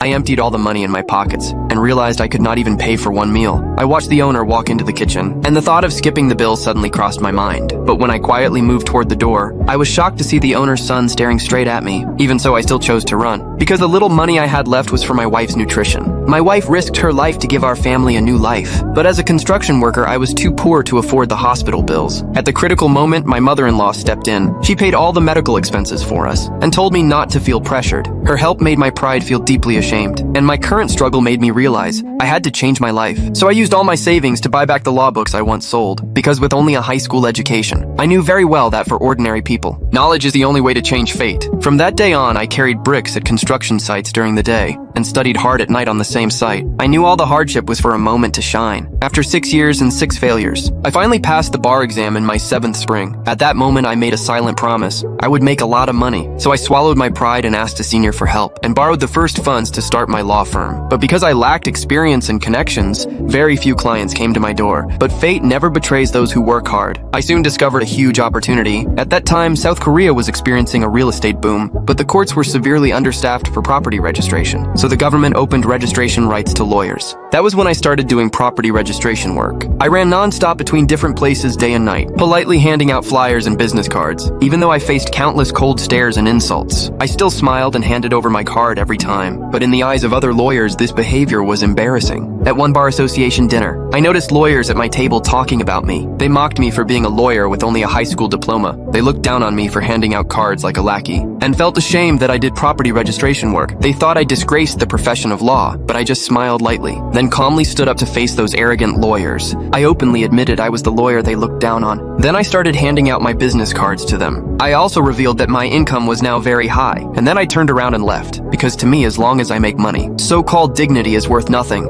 I emptied all the money in my pockets and realized I could not even pay for one meal. I watched the owner walk into the kitchen, and the thought of skipping the bill suddenly crossed my mind. But when I quietly moved toward the door, I was shocked to see the owner's son staring straight at me. Even so, I still chose to run, because the little money I had left was for my wife's nutrition. My wife risked her life to give our family a new life, but as a construction worker, I was too poor to afford the hospital bills. At the critical moment, my mother-in-law stepped in. She paid all the medical expenses for us and told me not to feel pressured. Her help made my pride feel deeply ashamed, and my current struggle made me realize I had to change my life. So I used all my savings to buy back the law books I once sold, because with only a high school education, I knew very well that for ordinary people, knowledge is the only way to change fate. From that day on, I carried bricks at construction sites during the day and studied hard at night on the same site. I knew all the hardship was for a moment to shine. After 6 years and 6 failures, I finally passed the bar exam in my 7th spring. At that moment, I made a silent promise. I would make a lot of money. So I swallowed my pride and asked a senior for help and borrowed the first funds to start my law firm. But because I lacked experience and connections, very few clients came to my door. But fate never betrays those who work hard. I soon discovered a huge opportunity. At that time, South Korea was experiencing a real estate boom, but the courts were severely understaffed for property registration. So the government opened registration rights to lawyers. That was when I started doing property registration work. I ran non-stop between different places day and night, politely handing out flyers and business cards. Even though I faced countless cold stares and insults, I still smiled and handed over my card every time. But in the eyes of other lawyers, this behavior was embarrassing. At one bar association dinner, I noticed lawyers at my table talking about me. They mocked me for being a lawyer with only a high school diploma. They looked down on me for handing out cards like a lackey, and felt ashamed that I did property registration work. They thought I disgraced the profession of law, but I just smiled lightly, then calmly stood up to face those arrogant lawyers. I openly admitted I was the lawyer they looked down on. Then I started handing out my business cards to them. I also revealed that my income was now very high, and then I turned around and left, because to me, as long as I make money, so-called dignity is worth nothing.